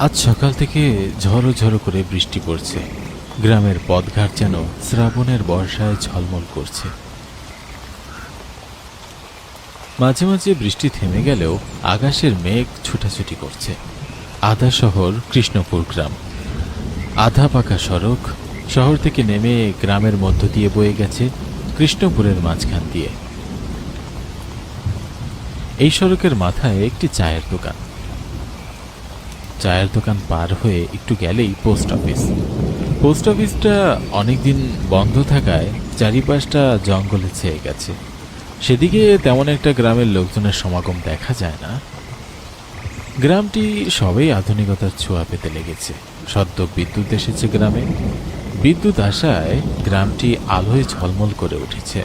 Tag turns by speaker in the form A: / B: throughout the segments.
A: আজ সকাল থেকে ঝড়ো ঝড়ো করে বৃষ্টি পড়ছে। গ্রামের পথঘাট যেন শ্রাবণের বর্ষায় ঝলমল করছে। মাঝে মাঝে বৃষ্টি থেমে গেলেও আকাশের মেঘ ছুটাছুটি করছে। আধা শহর কৃষ্ণপুর গ্রাম, আধা পাকা সড়ক শহর থেকে নেমে গ্রামের মধ্য দিয়ে বয়ে গেছে কৃষ্ণপুরের মাঝখান দিয়ে। এই সড়কের মাথায় একটি চায়ের দোকান। চায়ের দোকান পার হয়ে একটু গেলেই পোস্ট অফিস। পোস্ট অফিসটা অনেকদিন বন্ধ থাকায় চারিপাশটা জঙ্গলে ছেয়ে গেছে। সেদিকে তেমন একটা গ্রামের লোকজনের সমাগম দেখা যায় না। গ্রামটি সবাই আধুনিকতার ছোঁয়া পেতে লেগেছে। সদ্য বিদ্যুৎ এসেছে গ্রামে। বিদ্যুৎ আসায় গ্রামটি আলোয় ঝলমল করে উঠেছে।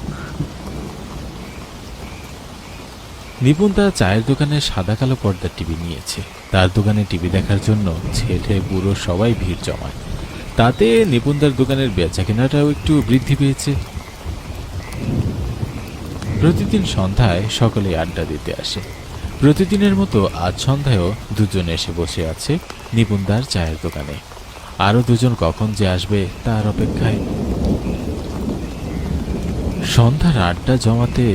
A: নিপুণ তার চায়ের দোকানে সাদা কালো পর্দার টিভি নিয়েছে। তার দোকানে টিভি দেখার জন্য ছেলে বুড়ো সবাই ভিড় জমায়। তাতে নিপুণদার দোকানের বেচা কেনাটাও একটু বৃদ্ধি পেয়েছে। প্রতিদিন সন্ধ্যায় সকলে আড্ডা দিতে আসে। প্রতিদিনের মতো আজ সন্ধ্যায়ও দুজন এসে বসে আছে নিপুণদার চায়ের দোকানে। আরো দুজন কখন যে আসবে তার অপেক্ষায়। সন্ধ্যার আড্ডা জমাতে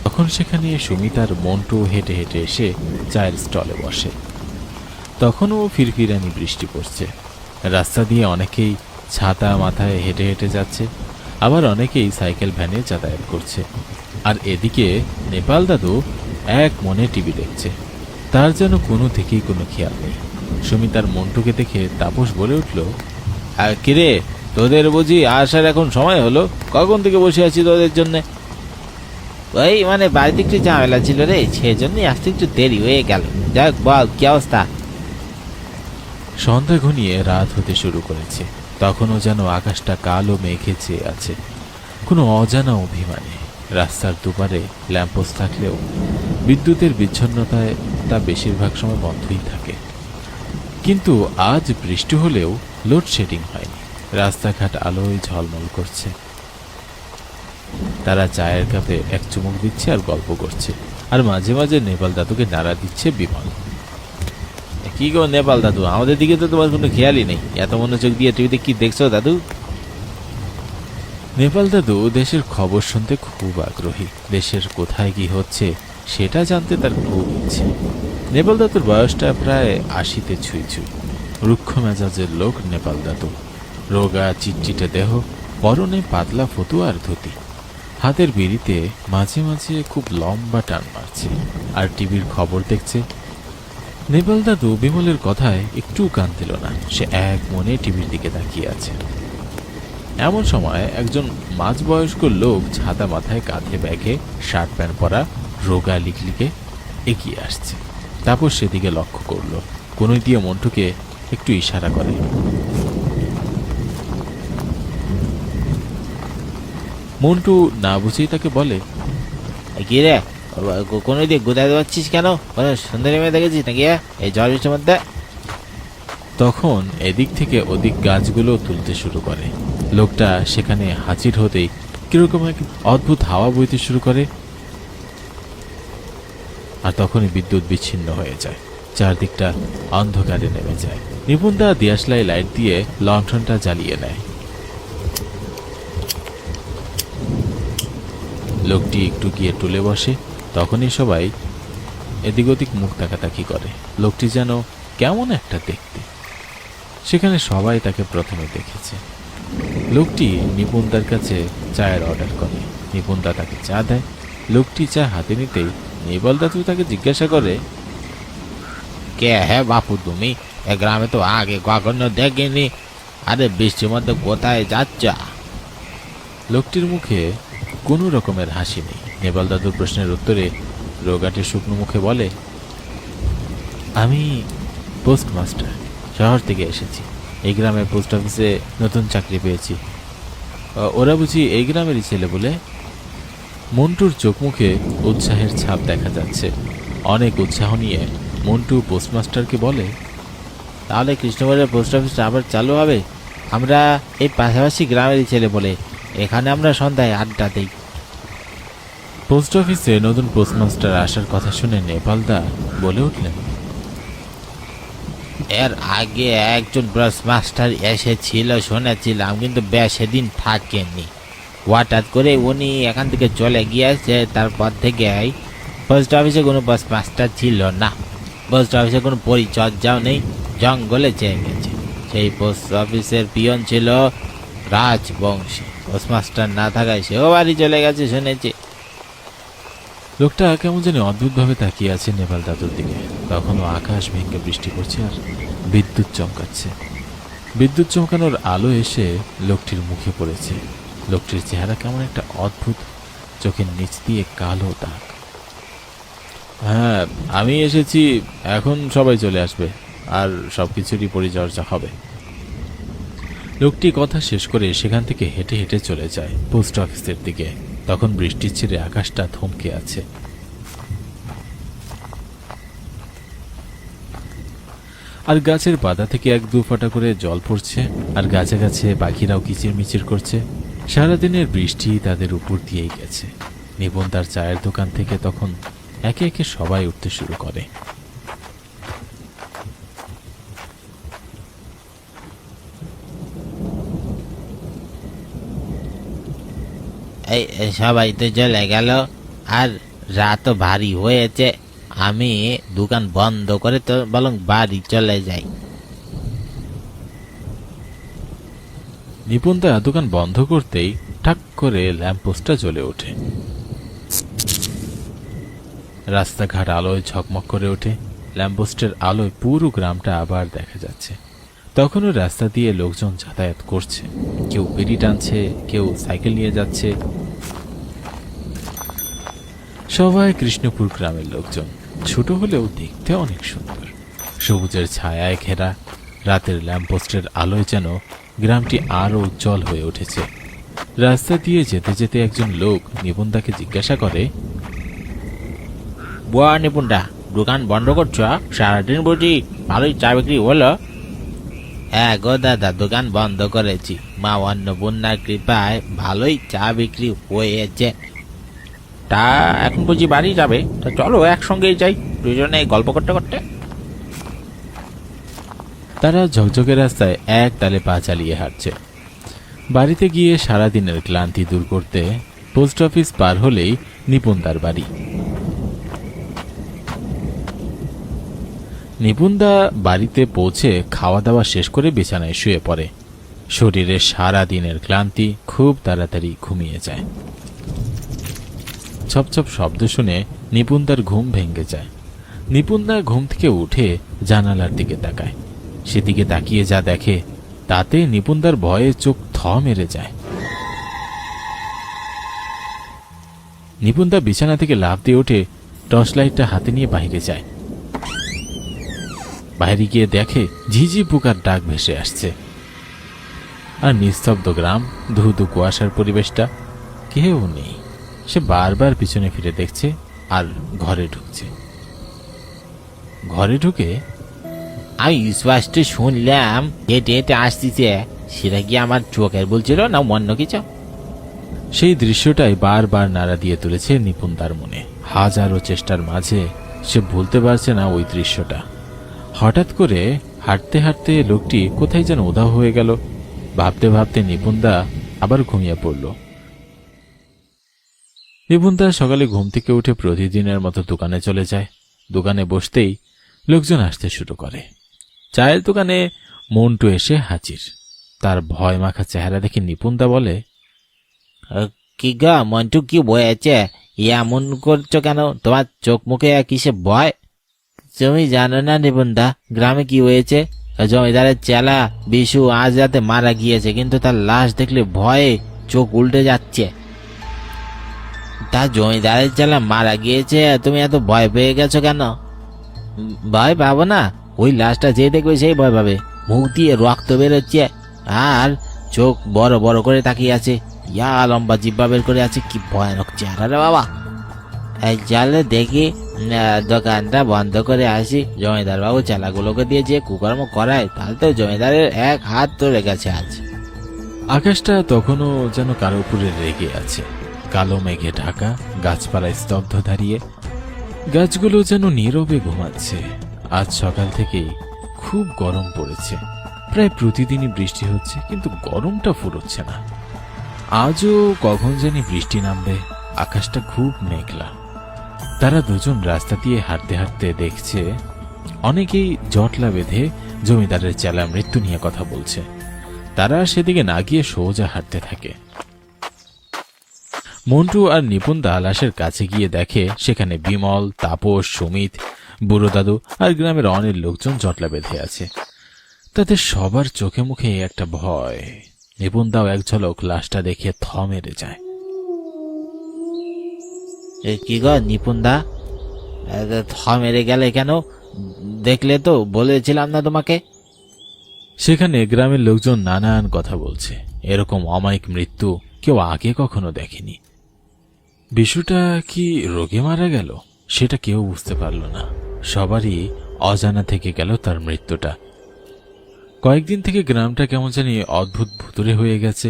A: তখন সেখানে সুমিতার মন্টু হেঁটে হেঁটে এসে চায়ের স্টলে বসে। তখনও ফিরফিরানি বৃষ্টি পড়ছে। রাস্তা দিয়ে অনেকেই ছাতা মাথায় হেঁটে হেঁটে যাচ্ছে, আবার অনেকেই সাইকেল ভ্যানে যাতায়াত করছে। আর এদিকে নেপাল দাদু এক মনে টিভি দেখছে। তার যেন কোনো দিকেই কোনো খেয়াল নেই। সুমিতার মন্টুকে দেখে তাপস বলে উঠল, কিরে, তোদের বুঝি আসার এখন সময় হলো? কখন থেকে বসে আছি তোদের জন্যে।
B: ওই বাড়িতে একটু ঝামেলা ছিল রে, সেজন্যই আসতে একটু দেরি হয়ে গেল। যাক, বল কি অবস্থা?
A: সন্ধ্যা ঘনিয়ে রাত হতে শুরু করেছে। তখনও যেন আকাশটা কালো মেঘে চেয়ে আছে কোনো অজানা অভিমানে। রাস্তার দুপারে ল্যাম্পোস্ট থাকলেও বিদ্যুতের বিচ্ছিন্নতায় তা বেশিরভাগ সময় বন্ধই থাকে। কিন্তু আজ বৃষ্টি হলেও লোডশেডিং হয়নি। রাস্তাঘাট আলোয় ঝলমল করছে। তারা চায়ের কাপে এক চুমুক দিচ্ছে আর গল্প করছে। আর মাঝে মাঝে নেপাল দাদুকে নাড়া দিচ্ছে বিমল।
B: কি গো নেপাল দাদু, আমাদের দিকে তো তোমার কোনো খেয়ালই নেই। এত মনোযোগ দিয়ে টিভিতে কি দেখছো দাদু?
A: নেপাল দাদু দেশের খবর শুনতে খুব আগ্রহী। দেশের কোথায় কি হচ্ছে সেটা জানতে তার খুব ইচ্ছে। নেপাল দাদুর বয়সটা প্রায় ৮০-তে ছুঁই ছুঁই। রুক্ষ মেজাজের লোক নেপাল দাদু। রোগা চিটচিটে দেহ, পরনে পাতলা ফতুয়া আর ধুতি। হাতের বিড়িতে মাঝে মাঝে খুব লম্বা টান মারছে আর টিভির খবর দেখছে। নেপাল দাদু বিমলের কথায় একটু কান দিল না। সে এক মনে টিভির দিকে তাকিয়ে আছে। এমন সময় একজন মাঝবয়স্ক লোক ছাতা মাথায়, কাঁধে ব্যাগে, শার্ট প্যান্ট পরা, রোগা লিকলিকে এগিয়ে আসছে। তারপর সেদিকে লক্ষ্য করলো। কোনই দিয়ে মন্টুকে একটু ইশারা করে। মন্টু না বুঝেই তাকে বলে,
B: কি রে, কোনো দিকে গোদায় পাচ্ছিস কেন? সুন্দরী মেয়ে দেখেছিস নাকি এই ঝড় বৃষ্টির মধ্যে?
A: তখন এদিক থেকে ওদিক গাছগুলো তুলতে শুরু করে। লোকটা সেখানে হাজির হতেই কিরকম এক অদ্ভুত হাওয়া বইতে শুরু করে। আর তখনই বিদ্যুৎ বিচ্ছিন্ন হয়ে যায়। চারদিকটা অন্ধকারে নেমে যায়। নিপুণদা দিয়াশলাই লাইট দিয়ে লণ্ঠনটা জ্বালিয়ে নেয়। লোকটি একটু গিয়ে টুলে বসে। তখনই সবাই এদিক ওদিক মুখ তাকাতাকি করে। লোকটি যেন কেমন একটা দেখতে। সেখানে সবাই তাকে প্রথমে দেখেছে। লোকটি নিপুণদার কাছে চায়ের অর্ডার করে। নিপুণদা তাকে চা দেয়। লোকটি চা হাতে নিতেই নেপাল দাদু তাকে জিজ্ঞাসা করে,
B: কে হ্যাঁ বাপু তুমি? এ গ্রামে তো আগে কখনো দেখিনি। আরে বৃষ্টির মধ্যে কোথায় যাচ্ছ?
A: লোকটির মুখে কোনো রকমের হাসি নেই। নেপাল দাদুর প্রশ্নের উত্তরে রোগাটি শুকনো মুখে বলে, আমি পোস্টমাস্টার, শহর থেকে এসেছি। এই গ্রামের পোস্ট অফিসে নতুন চাকরি পেয়েছি। ওরা বুঝি এই গ্রামেরই ছেলে বলে? মন্টুর চোখ মুখে উৎসাহের ছাপ দেখা যাচ্ছে। অনেক উৎসাহ নিয়ে মন্টু পোস্টমাস্টারকে বলে,
B: তাহলে কৃষ্ণপুরের পোস্ট অফিসটা আবার চালু হবে? আমরা এই পাশাপাশি গ্রামেরই ছেলে বলে এখানে আমরা সন্ধ্যায় আড্ডা দিই।
A: পোস্ট অফিসে নতুন পোস্টমাস্টার আসার কথা শুনে নেপালদা বলে উঠলেন,
B: এর আগে একজন পোস্টমাস্টার এসেছিল শুনেছিলাম, কিন্তু বেশি দিন থাকেনি। হঠাৎ করে উনি এখান থেকে চলে গিয়েছে। তারপর থেকে পোস্ট অফিসে কোনো পোস্টমাস্টার ছিল না, পোস্ট অফিসে কোনো পরিচর্যাও নেই, জঙ্গলে চেয়ে গেছে। সেই পোস্ট অফিসের পিয়ন ছিল রাজবংশী, পোস্টমাস্টার না থাকায় সেও বাড়ি চলে গেছে শুনেছি।
A: লোকটা কেমন জানি অদ্ভুতভাবে তাকিয়ে আছে নেপাল দাদুর দিকে। তখনও আকাশ ভেঙে বৃষ্টি পড়ছে আর বিদ্যুৎ চমকাচ্ছে। বিদ্যুৎ চমকানোর আলো এসে লোকটির মুখে পড়েছে। লোকটির চেহারা কেমন একটা অদ্ভুত, চোখের নিচ দিয়ে কালো দাগ। হ্যাঁ, আমি এসেছি, এখন সবাই চলে আসবে আর সবকিছুরই পরিচর্যা হবে। লোকটি কথা শেষ করে সেখান থেকে হেঁটে হেঁটে চলে যায় পোস্ট অফিসের দিকে। তখন বৃষ্টির ছেড়ে আকাশটা থমকে আছে। আর গাছের পাতা থেকে এক দু ফোঁটা করে জল পড়ছে, আর গাছে গাছে পাখিরাও কিচিরমিচির করছে। সারাদিনের বৃষ্টি তাদের উপর দিয়েই গেছে। নিপুণ তার চায়ের দোকান থেকে তখন একে একে সবাই উঠতে শুরু করে।
B: এই সবাই তো চলে গেল, আর রাতও ভারী হয়েছে। আমি দোকান বন্ধ করে তো বরং বাড়ি চলে যাই।
A: নিপুণ তার দোকান বন্ধ করতেই ঠাক করে ল্যাম্পপোস্টটা জ্বলে ওঠে। রাস্তাঘাট আলোয় ঝকমক করে ওঠে। ল্যাম্পপোস্টের আলোয় পুরো গ্রামটা আবার দেখা যাচ্ছে। তখনও রাস্তা দিয়ে লোকজন যাতায়াত করছে, কেউ বিড়ি টানছে, কেউ সাইকেল নিয়ে যাচ্ছে। সবাই কৃষ্ণপুর গ্রামের লোকজন, ছোট হলেও দেখতে অনেক সুন্দর। সবুজের ছায়ায় ঘেরা রাতের ল্যাম্পপোস্টের আলোয় যেন গ্রামটি আরো উজ্জ্বল হয়ে উঠেছে। রাস্তা দিয়ে যেতে যেতে একজন লোক নিপুণদাকে জিজ্ঞাসা করে,
B: বুয়া নিপুণটা, দোকান বন্ধ করছ? সারাদিন বুঝি ভালোই চা বিক্রি হলো? হ্যাঁ গো দাদা, দোকান বন্ধ করেছি। মা অন্নপূর্ণার কৃপায় ভালোই চা বিক্রি হয়েছে। তা এখন বুঝি বাড়ি যাবে? তা চলো একসঙ্গেই যাই, দুজনে গল্প করতে করতে।
A: তারা ঝকঝকে রাস্তায় এক তালে পা চালিয়ে হাঁটছে। বাড়িতে গিয়ে সারাদিনের ক্লান্তি দূর করতে পোস্ট অফিস পার হলেই নিপুণদার বাড়ি। নিপুণদা বাড়িতে পৌঁছে খাওয়া দাওয়া শেষ করে বিছানায় শুয়ে পড়ে। শরীরের সারা দিনের ক্লান্তি খুব তাড়াতাড়ি ঘুমিয়ে যায়। ছপছপ শব্দ শুনে নিপুণদার ঘুম ভেঙে যায়। নিপুণদা ঘুম থেকে উঠে জানালার দিকে তাকায়। সেদিকে তাকিয়ে যা দেখে তাতে নিপুণদার ভয়ে চোখ থ মেরে যায়। নিপুণদা বিছানা থেকে লাফ দিয়ে উঠে টর্চ লাইটটা হাতে নিয়ে বাইরে যায়। বাইরে গিয়ে দেখে ঝিঝি পোকার ডাক ভেসে আসছে। আর নিস্তব্ধ গ্রাম, ধু ধু কুয়াশার পরিবেশটা, কেউ নেই। সে বারবার পিছনে ফিরে দেখছে আর ঘরে ঢুকছে। ঘরে ঢুকে
B: আমি স্পষ্ট শুনলাম হেঁটে হেঁটে আসতেছে। সেটা কি আমার চোখের বলছিল না অন্য কিছু?
A: সেই দৃশ্যটাই বারবার নাড়া দিয়ে তুলেছে নিপুণদার মনে। হাজারো চেষ্টার মাঝে সে ভুলতে পারছে না ওই দৃশ্যটা। হঠাৎ করে হাঁটতে হাঁটতে লোকটি কোথায় যেন উধাও হয়ে গেল। ভাবতে ভাবতে নিপুণদা আবার ঘুমিয়ে পড়ল। নিপুণদা সকালে ঘুম থেকে উঠে প্রতিদিনের মতো দোকানে চলে যায়। দোকানে বসতেই লোকজন আসতে শুরু করে। চায়ের দোকানে মন্টু এসে হাজির। তার ভয় মাখা চেহারা দেখে নিপুণদা বলে,
B: কি গা মন্টু, কি বয়েছে? এমন করছো কেন? তোমার চোখ মুখে কিসে ভয়? তুমি জানো না নিপুণদা, গ্রামে কি হয়েছে? জমিদারের চেলা বিশু আজ রাতে মারা গিয়েছে, কিন্তু তার লাশ দেখলে ভয়ে চোখ উল্টে যাচ্ছে। তা জমিদারের চেলা মারা গিয়েছে, তুমি এত ভয় পেয়ে গেছো কেন? ভয় পাবো না, ওই লাশটা যে দেখবে সেই ভয় পাবে। মুখ দিয়ে রক্ত বেরোচ্ছে আর চোখ বড় বড় করে তাকিয়ে আছে, ইয়া লম্বা জিব্বা বের করে আছে। কি ভয়ানক চেহারা রে বাবা! এই চলে দেখি দোকানটা বন্ধ করে আসি। জমিদার বাবু চেলাগুলোকে দিয়ে যে কুকর্ম করায়, তাহলে তো জমিদারের এক হাত ধরে গেছে আজ।
A: আকাশটা তখনও যেন কারো উপরে রেগে আছে। কালো মেঘে ঢাকা, গাছপালায় স্তব্ধ দাঁড়িয়ে। গাছগুলো যেন নীরবে ঘুমাচ্ছে। আজ সকাল থেকেই খুব গরম পড়েছে। প্রায় প্রতিদিনই বৃষ্টি হচ্ছে, কিন্তু গরমটা ফুরোচ্ছে না। আজও কখন জানি বৃষ্টি নামবে। আকাশটা খুব মেঘলা। তারা দুজন রাস্তা দিয়ে হাঁটতে হাঁটতে দেখছে অনেকেই জটলা বেঁধে জমিদারের চেলা মৃত্যু নিয়ে কথা বলছে। তারা সেদিকে না গিয়ে সোজা হাঁটতে থাকে। মন্টু আর নিপুণ দা লাশের কাছে গিয়ে দেখে সেখানে বিমল, তাপস, সুমিত, বুড়ো দাদু আর গ্রামের অনেক লোকজন জটলা বেঁধে আছে। তাদের সবার চোখে মুখে একটা ভয়। নিপুণ দাও এক ঝলক লাশটা দেখে থ মেরে যায়।
B: কি গো নিপুণ দা, থ মেরে গেলে কেন? দেখলে তো, বলেছিলাম না তোমাকে।
A: সেখানে গ্রামের লোকজন নানান কথা বলছে। এরকম অমায়িক মৃত্যু কেউ আগে কখনো দেখেনি। বিশুটা কি রোগে মারা গেল সেটা কেউ বুঝতে পারল না। সবারই অজানা থেকে গেল তার মৃত্যুটা। কয়েকদিন থেকে গ্রামটা কেমন জানি অদ্ভুত ভুতুরে হয়ে গেছে।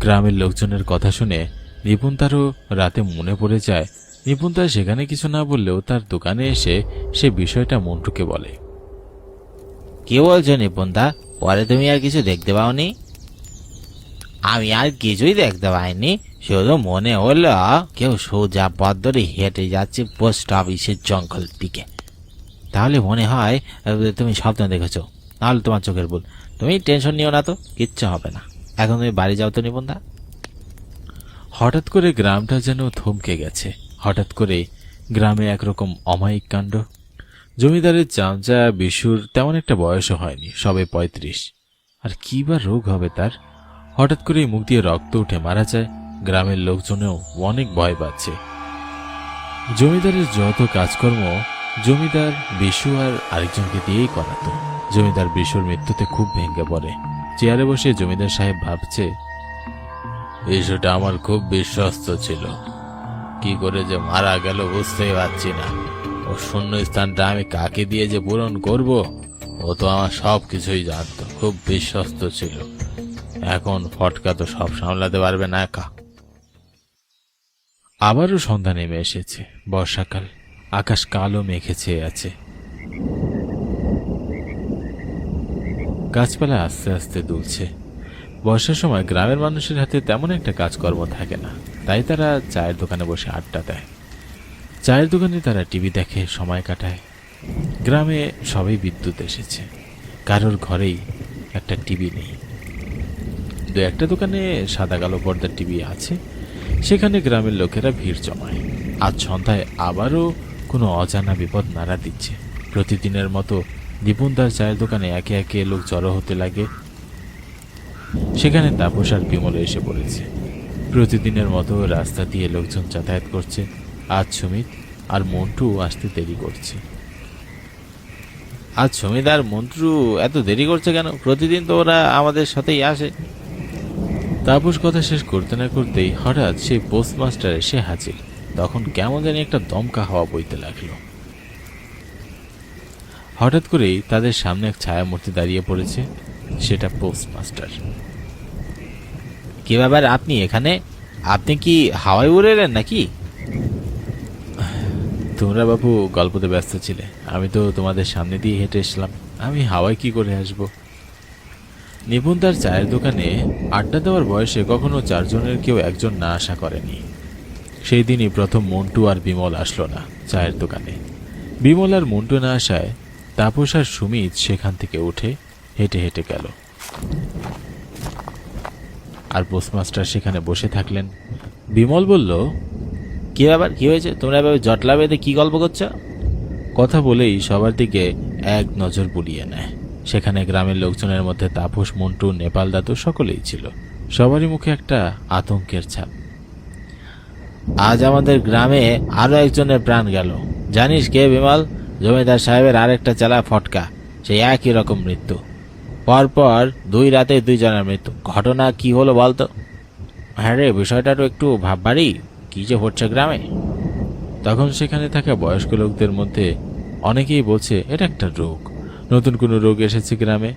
A: গ্রামের লোকজনের কথা শুনে নিপুণ তারও রাতে মনে পড়ে যায়। নিপুণ তার সেখানে কিছু না বললেও তার দোকানে এসে সে বিষয়টা মন্টুকে বলে।
B: কি বলছো নিপুণ দা, পরে তুমি আর কিছু দেখতে পাওনি? আমি আর কিছুই দেখতে পাইনি, শুধু মনে হলো কেউ সোজা পথ ধরে হেঁটে যাচ্ছে পোস্ট অফিসের জঙ্গল দিকে। তাহলে মনে হয় তুমি স্বপ্ন দেখেছো, নাহলে তোমার চোখের ভুল। তুমি টেনশন নিও না তো, কিচ্ছু হবে না। এখন তুমি বাড়ি যাও তো নিপুণ দা।
A: হঠাৎ করে গ্রামটা যেন থমকে গেছে। হঠাৎ করে গ্রামে একরকম অমায়িক কাণ্ড। জমিদারের চামচা বিশুর তেমন একটা বয়সও হয়নি, সবে 35। আর কি বা রোগ হবে তার? হঠাৎ করে মুখ দিয়ে রক্ত উঠে মারা যায়। গ্রামের লোকজনেও অনেক ভয় পাচ্ছে। জমিদারের যত কাজকর্ম জমিদার বিশু আর আরেকজনকে দিয়েই করাতো। জমিদার বিশুর মৃত্যুতে খুব ভেঙে পড়ে। চেয়ারে বসে জমিদার সাহেব ভাবছে, বিশুটা আমার খুব বিশ্বস্ত ছিল, কি করে যে মারা গেল বুঝতেই পারছি না। ও শূন্য স্থানটা আমি কাকে দিয়ে যে পূরণ করব, ও তো আমার সব কিছুই জানতো, খুব বিশ্বস্ত ছিল। এখন ফটকা তো সব সামলাতে পারবে না একা। আবারও সন্ধ্যা নেমে এসেছে। বর্ষাকাল, আকাশ কালো মেঘে ছেয়ে আছে। গাছপালা আস্তে আস্তে দুলছে। বর্ষার সময় গ্রামের মানুষের হাতে তেমন একটা কাজকর্ম থাকে না, তাই তারা চায়ের দোকানে বসে আড্ডা দেয়। চায়ের দোকানে তারা টিভি দেখে, সময় কাটায়। গ্রামে সবাই বিদ্যুৎ এসেছে, কারোর ঘরেই একটা টিভি নেই। দু একটা দোকানে সাদা কালো পর্দার টিভি আছে, সেখানে গ্রামের লোকেরা ভিড় জমায়। আজ সন্ধ্যায় আবারও কোনো অজানা বিপদ নাড়া দিচ্ছে। প্রতিদিনের মতো নিপুণদার চায়ের দোকানে একে একে লোক জড়ো হতে লাগে। সেখানে তাপস আর বিমল এসে পড়েছে। প্রতিদিনের মতো রাস্তা দিয়ে লোকজন যাতায়াত করছে। আজ সুমিত আর মন্টু আসতে দেরি করছে।
B: আজ সুমিত আর মন্টু এত দেরি করছে কেন? প্রতিদিন তো ওরা আমাদের সাথেই আসে।
A: তাপস কথা শেষ করতে না করতেই হঠাৎ সেই পোস্টমাস্টার এসে হাজির। তখন কেমন জানি একটা দমকা হাওয়া বইতে লাগলো। হঠাৎ করেই তাদের সামনে এক ছায়ামূর্তি দাঁড়িয়ে পড়েছে। সেটা পোস্টমাস্টার।
B: কি ব্যাপার, আপনি এখানে? আপনি কি হাওয়ায় উড়ে এলেন নাকি?
A: তোমরা বাবু গল্পতে ব্যস্ত ছিলে, আমি তো তোমাদের সামনে দিয়ে হেঁটে এসলাম। আমি হাওয়ায় কি করে আসবো? নিপুণ তার চায়ের দোকানে আড্ডা দেওয়ার বয়সে কখনো চারজনের কেউ একজন না আশা করেনি। সেই দিনই প্রথম মন্টু আর বিমল আসলো না চায়ের দোকানে। বিমল আর মন্টু না আসায় তাপস আর সুমিত সেখান থেকে উঠে হেঁটে হেঁটে গেল। আর পোস্টমাস্টার সেখানে বসে থাকলেন। বিমল বলল,
B: কি ব্যাপার, কি হয়েছে? তোমরা এভাবে জটলা বেঁধে কি গল্প করছো?
A: কথা বলেই সবার দিকে এক নজর বুলিয়ে নেয়। সেখানে গ্রামের লোকজনের মধ্যে তাপস, মন্টু, নেপাল দাদু সকলেই ছিল। সবারই মুখে একটা আতঙ্কের ছাপ।
B: আজ আমাদের গ্রামে আরো একজনের প্রাণ গেল। জানিস কে বিমল? জমিদার সাহেবের আরেকটা চালা ফটকা, সেই একই রকম মৃত্যু। পরপর 2 রাতে 2 জনের মৃত্যু। ঘটনা কি হলো বলতো? হ্যাঁ রে, বিষয়টা তো একটু ভাববারই। কি যে হচ্ছে গ্রামে।
A: তখন সেখানে থাকা বয়স্ক লোকদের মধ্যে অনেকেই বলছে এটা একটা রোগ, নতুন কোনো রোগ এসেছে গ্রামে।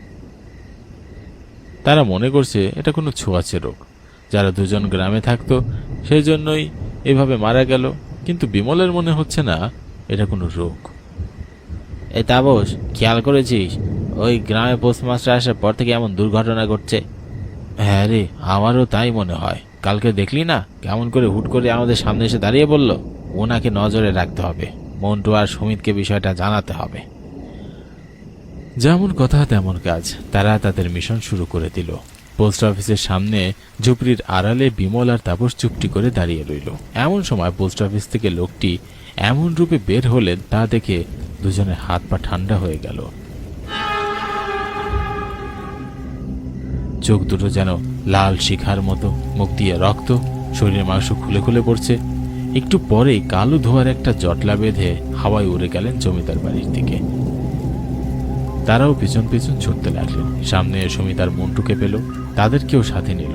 A: তারা মনে করছে এটা কোনো ছোঁয়াচে রোগ। যারা 2 জন গ্রামে থাকতো সেই জন্যই এভাবে মারা গেল। কিন্তু বিমলের মনে হচ্ছে না এটা কোনো রোগ।
B: এই তাপস, খেয়াল করেছিস ওই গ্রামে পোস্টমাস্টার আসার পর থেকে এমন দুর্ঘটনা ঘটছে?
A: হ্যাঁ রে, আমারও তাই মনে হয়। কালকে দেখলি না কেমন করে হুট করে আমাদের সামনে এসে দাঁড়িয়ে বলল? ওনাকে নজরে রাখতে হবে, মন্টু আর সুমিতকে বিষয়টা জানাতে হবে। যেমন কথা তেমন কাজ, তারা তাদের মিশন শুরু করে দিল। পোস্ট অফিসের সামনে ঝুপড়ির আড়ালে বিমল আর তাপস চুপটি করে দাঁড়িয়ে রইল। এমন সময় পোস্ট অফিস থেকে লোকটি এমন রূপে বের হলেন, তা দেখে দুজনের হাত পা ঠান্ডা হয়ে গেল। চোখ দুটো যেন লাল শিখার মতো, মুখ দিয়ে রক্ত, শরীরের মাংস খুলে খুলে পড়ছে। একটু পরেই কালো ধোয়ার একটা জটলা বেঁধে হাওয়ায় উড়ে গেলেন জমিদার বাড়ির দিকে। তারাও পিছন পিছন ছুটতে লাগলেন। সামনে জমিদার মন্টুকে পেল, তাদেরকেও সাথে নিল।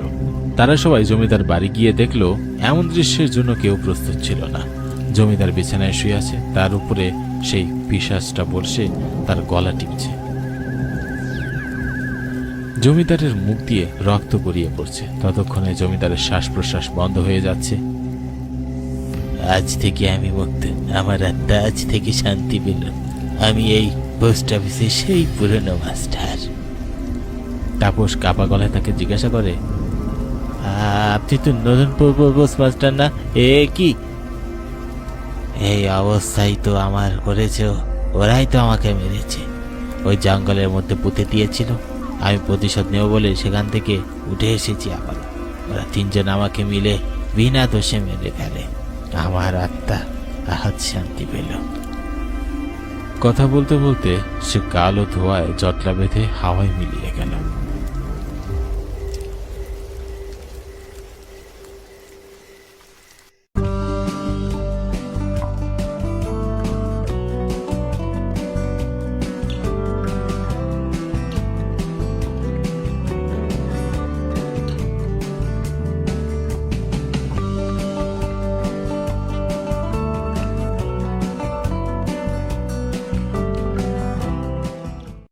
A: তারা সবাই জমিদার বাড়ি গিয়ে দেখল এমন দৃশ্যের জন্য কেউ প্রস্তুত ছিল না। জমিদার বিছানায় শুয়ে আছে, তার উপরে সেই পিশাচটা বসে তার গলা টিপছে। জমিদারের মুখ দিয়ে রক্ত গড়িয়ে পড়ছে। ততক্ষণে জমিদারের শ্বাস প্রশ্বাস বন্ধ হয়ে যাচ্ছে।
B: আজ থেকে আমি মুক্ত, আমার আত্মা আজ থেকে শান্তি পেল। আমি এই পোস্ট অফিসে সেই পুরনো মাস্টার।
A: তাপস কাপা গলায় তাকে জিজ্ঞাসা করে,
B: আপনি তো নতুন পোস্ট মাস্টার না? এ কি এই অবস্থায় তো আমার করেছে, ওরাই তো আমাকে মেরেছে, ওই জঙ্গলের মধ্যে পুঁতে দিয়েছিল। আমি প্রতিশোধ নেব বলে সেখান থেকে উঠে এসেছি। আবার ওরা তিনজন আমাকে মিলে বিনা দোষে মেরে ফেলে। আমার আত্মা আজ শান্তি পেল।
A: কথা বলতে বলতে সে কালো ধোঁয়ায় জটলা বেঁধে হাওয়ায় মিলিয়ে গেল।